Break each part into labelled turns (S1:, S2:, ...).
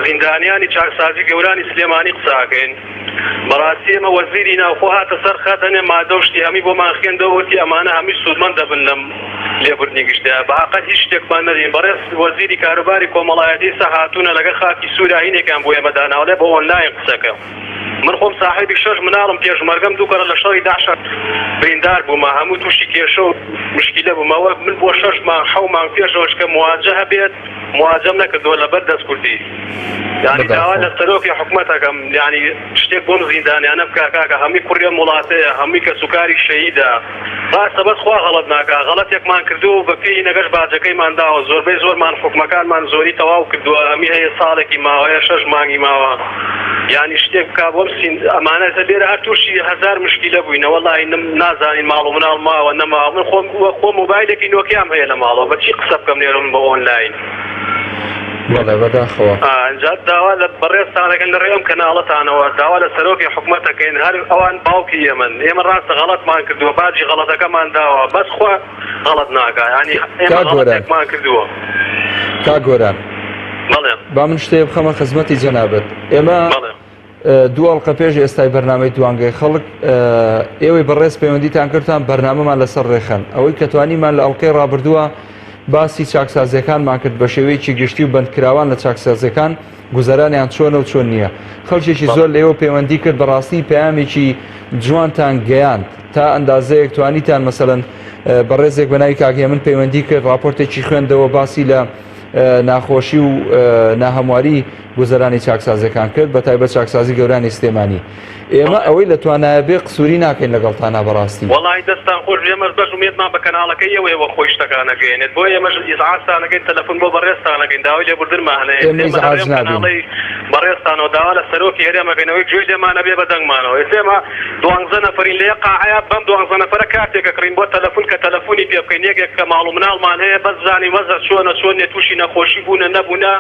S1: زیندانیانی چاکسازی گەورانی سلێمانی قساکەین بەڕاستی ئێمە وەزیری ناوخۆ هاتە سەر خەتەنێ مادەشتی هەمی بۆمان خوێندەوەتی ئەمانە هەمی سوودمەند دەبن لەم لێبوردنی گشتە بەعقەت هیچ شتێکمان نەدین بەڕێز وەزیری کاروباری کۆمەڵایەتی ئێستا هاتوونە لەگەڵ خاکی سووریا هینێکیان بۆ ئێمە داناوڵێ بە ئۆنلاین قسەکە من خۆم صاحبی شەش مناڵم پێشمەرگەم دوو کەڕە لە شەڕی داعش بریندار بوومە هەموو تووشی کێشە و مشکیلە بوومەوە من بۆ 6 مانگ 7 مانگ پێشەوەش کە مواجه هەبێت مواجهەم نەکردووە لەبەر دەستکوردی یعنی داوا لە سەرۆکی حکوومەتەکەم یعنی شتێک بۆم زیندانیانە بکا کاکە هەمووی کوڕیە وڵاتەیە هەمووی کە سوکاری شەهیدە ڕاستە بەس خوا غەڵەت ناکا غەڵەتێکمان کردو بە پێی نەگەشت باجەکەیمان داوە زۆربەی زۆرمان حکومەکانمان زۆری تەواو کردووە هەمی هەیە ساڵێکی ماوەیە 6 مانگی ماوە یعنی شتێک بکا بۆم ئەمانە لێرە هەر تووشی 1000 مشکیلە بووینە وەڵی نازانین ماڵ و مناڵ ماوە نەماوە من خۆ مۆبایلێکی نۆکیام هەیە لە ماڵەوە بەچی قسە بکەم لێرم بە ئۆنلاین
S2: وڵێ بەداخەوە
S1: ئەنجا داوا لە بەڕێستانەکەن لە ڕێم کەناڵەتانەوە داوا لە سەرۆکی حکوومەتەکەین هەر ئەوان باوکی ئێمە ڕاستە غەڵەتمان کردووە باجی غەڵەتەکەمان داوە بەس خوا غەڵەت ناکا ینی ئێمە غەڵەتێکمان کردووە
S2: کاگۆران با من شتێ بخەمە خزمەتی جەنابەت ئێمە دووەڵقە پێش ئێستای بەرنامەی دوانگەی خەڵک ئێوەی بەڕێز پەیوەندیتان کردتان بەرنامەمان لەسەر ڕێخەن ئەوەی کە توانیمان لە ئەڵقەی ڕابردووە باسی چاکسازیەکانمان کرد بە شێوەیەکی گشتی و بەندکراوان لە چاکسازیەکان گوزەرانیان چۆنە و چۆن نییە خەڵکێکی زۆر لێوە پەیوەندی کرد بەڕاستی پەیامێکی جوانتان گەیاند تا ئەندازەیەک توانیتان مەسەڵەن بەڕێزێک بەناوی کاکێ من پەیوەندی کرد راپۆرتێکی خوێندەوە باسی لە ناخۆشی و ناهەمواری گوزەرانی چاکسازیەکان کرد بە تایبەت چاکسازی گەورانی سلێمانی ئێمە ئەوەی لە توانایە بێ قسووری ناکەین لەگەڵتانە بەڕاستی
S1: وڵی دەستان خۆش ئێمەش بەش ومێتمان بە کەناڵەکەی ئەوەیەوە خۆی شتەکانەکەێنێت بۆ ئێمەش ئیزعاجتانەکەین تەلەفۆن بۆ بەڕێستانەکەین داوای لێبوردنمان هەیە بەڕێستانەوە داوا لە سەرۆکی هەرێمەکەینەوەی گوێ لێمانە بێ بەدەنگمانەوە ئێمە 12 نەفەرین لە قاعەیە بەم 12 نەفەرە کاتێکە کڕین بۆ تەلەفۆن کە تەلەفۆنی پێ بکەین یەکێک کە ماڵ و مناڵمان هەیە بەس زانی وەزە چۆنە تووشی نەخۆشی بوونە نەبوونە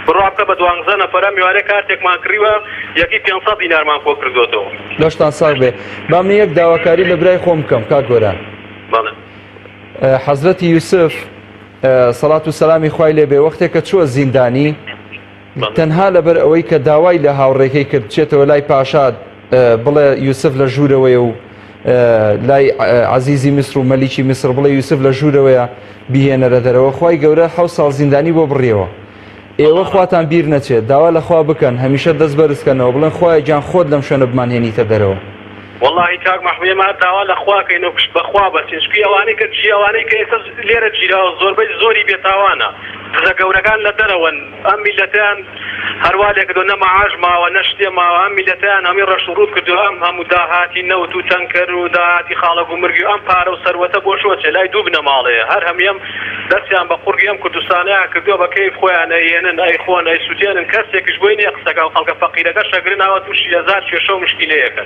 S1: بڕابکە بە 12 نەفەرە میوانێ کاتێکمان کڕیوە یەکی 500 دینارمان خۆ کردوتەوە
S2: دەشتان ساغ بێ با من یەک داواکاری لە برای خۆم بکەم کاک گۆران حەزرەتی یوسف سەڵات و سەلامی خوای لێ بێ وەختێک کە چووە زیندانی تەنها لەبەر ئەوەی کە داوای لە هاوڕێکەی کرد بچێتەوە لای پاشاد بڵێ یوسف لە ژوورەوەیە و لای عەزیزی میسر و مەلیکی میسر بڵێ یوسف لە ژوورەوەیە بیهێنەرە دەرەوە خوای گەورە 7 ساڵ زیندانی بۆ بڕیەوە ئێوە خواتان بیر نەچێت داوا لە خوا بکەن هەمیشە دەست بەرزکەنەوە بڵێن خوای گیان خۆت لەم شوێنە بمانهێنیتە دەرەوە
S1: والله کاک محمود ما داوا لە خواکەین و پشت بەخوا بەچین چکە ئەوانەی کە جیاوانەی کە ئێستا لێرە گیراوە زۆربەی زۆری بێتاوانە قسە گەورەکان لە دەرەوەن ئەم میلەتیان هەروە لێکردو نە مەعاش ماوە نە شتێ ماوە ئەم میلەتیان هەمی ڕەش و ڕوود کردو ئەم هەموو داهاتی نەوت و تەنکەر و داهاتی خاڵک و مرگی و ئەم پارە و سەروەتە بۆ شۆچێ لای دوو بنە ماڵەیە هەر هەمیەم دەستیان بە قوڕگی ئەم کوردستانەیە کردووە بە کەیف خۆیان ئەیێنن ئەی خۆن ئەی سووتێنن کەسێکیش بۆی نییە قسەکە و خەڵکە فەقیرەکە شەگرن ئاوە تووشی هەزار کێشە و مشکیلەیەکەن